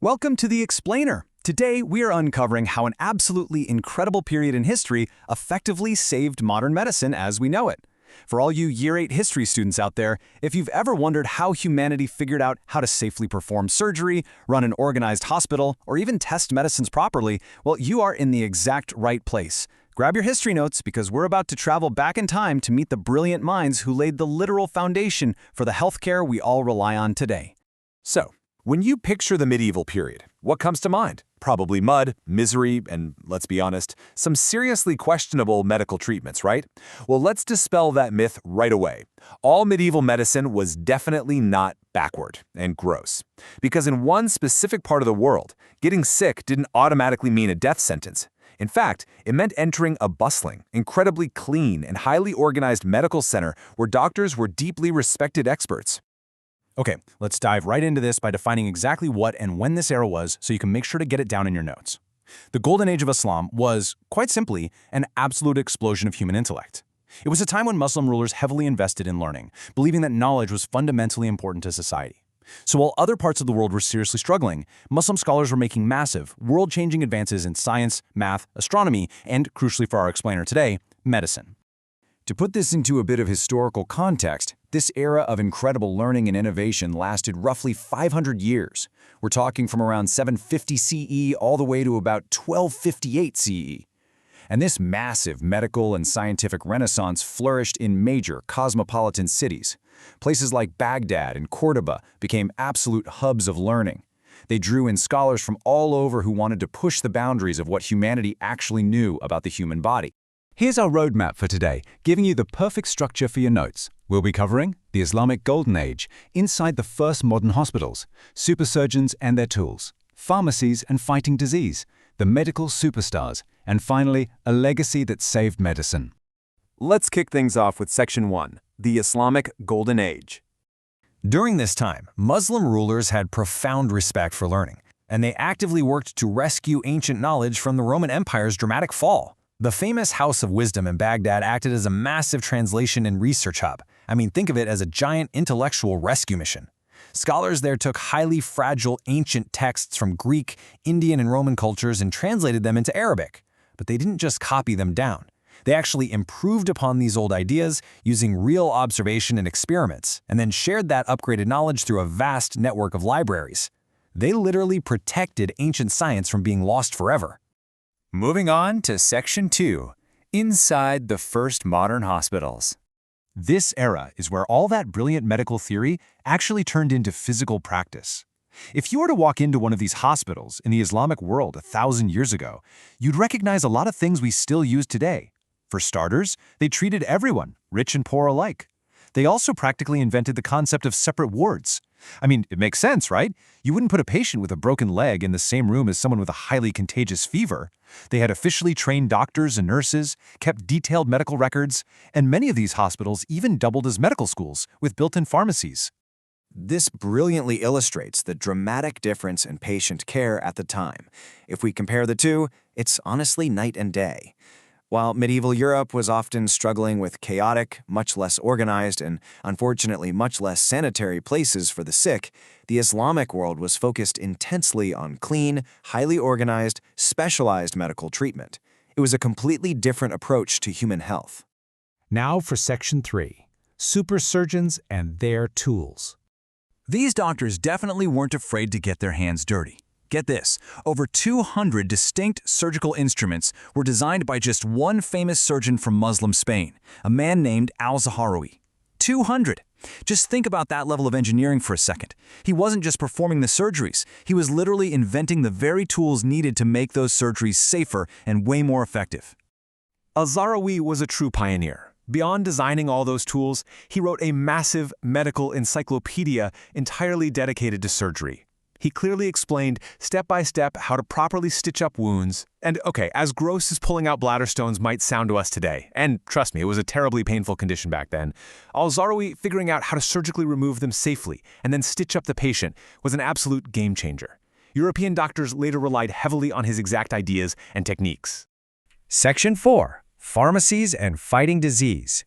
Welcome to The Explainer. Today, we are uncovering how an absolutely incredible period in history effectively saved modern medicine as we know it. For all you Year 8 history students out there, if you've ever wondered how humanity figured out how to safely perform surgery, run an organized hospital, or even test medicines properly, well, you are in the exact right place. Grab your history notes because we're about to travel back in time to meet the brilliant minds who laid the literal foundation for the healthcare we all rely on today. So, when you picture the medieval period, what comes to mind? Probably mud, misery, and, let's be honest, some seriously questionable medical treatments, right? Well, let's dispel that myth right away. All medieval medicine was definitely not backward and gross. Because in one specific part of the world, getting sick didn't automatically mean a death sentence. In fact, it meant entering a bustling, incredibly clean, and highly organized medical center where doctors were deeply respected experts. Okay, let's dive right into this by defining exactly what and when this era was so you can make sure to get it down in your notes. The Golden Age of Islam was, quite simply, an absolute explosion of human intellect. It was a time when Muslim rulers heavily invested in learning, believing that knowledge was fundamentally important to society. So while other parts of the world were seriously struggling, Muslim scholars were making massive, world-changing advances in science, math, astronomy, and, crucially for our explainer today, medicine. To put this into a bit of historical context, this era of incredible learning and innovation lasted roughly 500 years. We're talking from around 750 CE all the way to about 1258 CE. And this massive medical and scientific renaissance flourished in major cosmopolitan cities. Places like Baghdad and Cordoba became absolute hubs of learning. They drew in scholars from all over who wanted to push the boundaries of what humanity actually knew about the human body. Here's our roadmap for today, giving you the perfect structure for your notes. We'll be covering the Islamic Golden Age, inside the first modern hospitals, super surgeons and their tools, pharmacies and fighting disease, the medical superstars, and finally, a legacy that saved medicine. Let's kick things off with Section 1, the Islamic Golden Age. During this time, Muslim rulers had profound respect for learning, and they actively worked to rescue ancient knowledge from the Roman Empire's dramatic fall. The famous House of Wisdom in Baghdad acted as a massive translation and research hub. Think of it as a giant intellectual rescue mission. Scholars there took highly fragile ancient texts from Greek, Indian, and Roman cultures and translated them into Arabic. But they didn't just copy them down. They actually improved upon these old ideas using real observation and experiments, and then shared that upgraded knowledge through a vast network of libraries. They literally protected ancient science from being lost forever. Moving on to Section 2, inside the first modern hospitals. This era is where all that brilliant medical theory actually turned into physical practice. If you were to walk into one of these hospitals in the Islamic world 1,000 years ago, you'd recognize a lot of things we still use today. For starters, they treated everyone, rich and poor alike. They also practically invented the concept of separate wards. It makes sense, right? You wouldn't put a patient with a broken leg in the same room as someone with a highly contagious fever. They had officially trained doctors and nurses, kept detailed medical records, and many of these hospitals even doubled as medical schools with built-in pharmacies. This brilliantly illustrates the dramatic difference in patient care at the time. If we compare the two, it's honestly night and day. While medieval Europe was often struggling with chaotic, much less organized, and unfortunately much less sanitary places for the sick, the Islamic world was focused intensely on clean, highly organized, specialized medical treatment. It was a completely different approach to human health. Now for Section 3, super surgeons and their tools. These doctors definitely weren't afraid to get their hands dirty. Get this, over 200 distinct surgical instruments were designed by just one famous surgeon from Muslim Spain, a man named Al-Zahrawi. 200! Just think about that level of engineering for a second. He wasn't just performing the surgeries, he was literally inventing the very tools needed to make those surgeries safer and way more effective. Al-Zahrawi was a true pioneer. Beyond designing all those tools, he wrote a massive medical encyclopedia entirely dedicated to surgery. He clearly explained step by step how to properly stitch up wounds. And okay, as gross as pulling out bladder stones might sound to us today, and trust me, it was a terribly painful condition back then, Al-Zahrawi figuring out how to surgically remove them safely and then stitch up the patient was an absolute game changer. European doctors later relied heavily on his exact ideas and techniques. Section 4, pharmacies and fighting disease.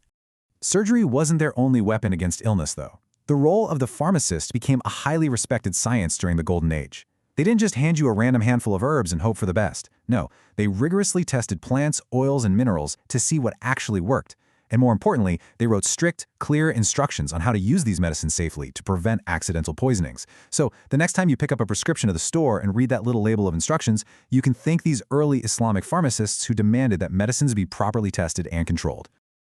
Surgery wasn't their only weapon against illness, though. The role of the pharmacist became a highly respected science during the Golden Age. They didn't just hand you a random handful of herbs and hope for the best. No, they rigorously tested plants, oils, and minerals to see what actually worked. And more importantly, they wrote strict, clear instructions on how to use these medicines safely to prevent accidental poisonings. So the next time you pick up a prescription at the store and read that little label of instructions, you can thank these early Islamic pharmacists who demanded that medicines be properly tested and controlled.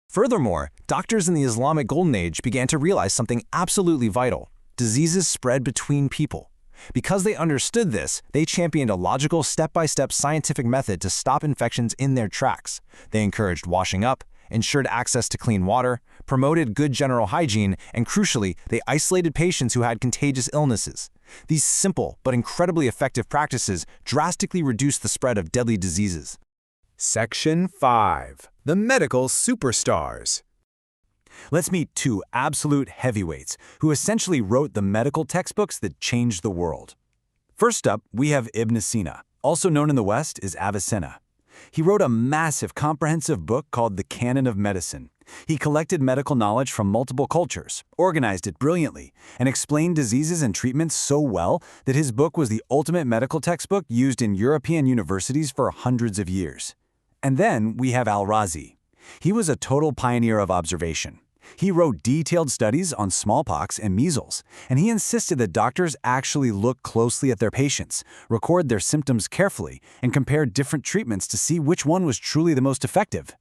Furthermore, doctors in the Islamic Golden Age began to realize something absolutely vital. Diseases spread between people. Because they understood this, they championed a logical, step-by-step scientific method to stop infections in their tracks. They encouraged washing up, ensured access to clean water, promoted good general hygiene, and crucially, they isolated patients who had contagious illnesses. These simple but incredibly effective practices drastically reduced the spread of deadly diseases. Section 5. The Medical Superstars. Let's meet two absolute heavyweights who essentially wrote the medical textbooks that changed the world. First up, we have Ibn Sina, also known in the West as Avicenna. He wrote a massive, comprehensive book called The Canon of Medicine. He collected medical knowledge from multiple cultures, organized it brilliantly, and explained diseases and treatments so well that his book was the ultimate medical textbook used in European universities for hundreds of years. And then we have Al-Razi. He was a total pioneer of observation. He wrote detailed studies on smallpox and measles, and he insisted that doctors actually look closely at their patients, record their symptoms carefully, and compare different treatments to see which one was truly the most effective.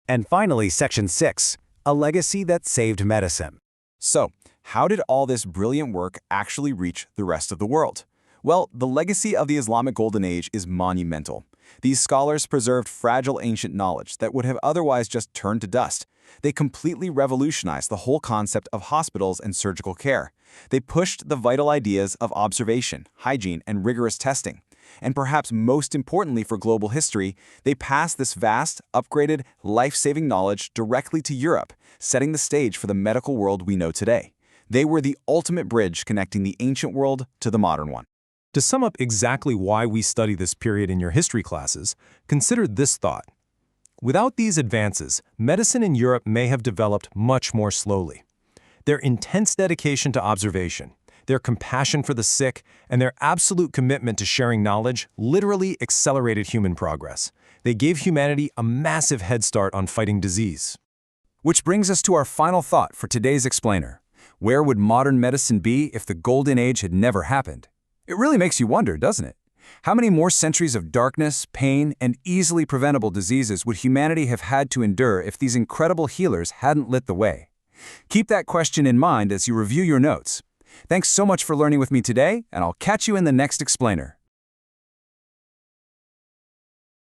And finally, Section 6, a legacy that saved medicine. So, how did all this brilliant work actually reach the rest of the world? Well, the legacy of the Islamic Golden Age is monumental. These scholars preserved fragile ancient knowledge that would have otherwise just turned to dust. They completely revolutionized the whole concept of hospitals and surgical care. They pushed the vital ideas of observation, hygiene, and rigorous testing. And perhaps most importantly for global history, they passed this vast, upgraded, life-saving knowledge directly to Europe, setting the stage for the medical world we know today. They were the ultimate bridge connecting the ancient world to the modern one. To sum up exactly why we study this period in your history classes, consider this thought. Without these advances, medicine in Europe may have developed much more slowly. Their intense dedication to observation, their compassion for the sick, and their absolute commitment to sharing knowledge literally accelerated human progress. They gave humanity a massive head start on fighting disease. Which brings us to our final thought for today's explainer. Where would modern medicine be if the Golden Age had never happened? It really makes you wonder, doesn't it? How many more centuries of darkness, pain, and easily preventable diseases would humanity have had to endure if these incredible healers hadn't lit the way? Keep that question in mind as you review your notes. Thanks so much for learning with me today, and I'll catch you in the next explainer.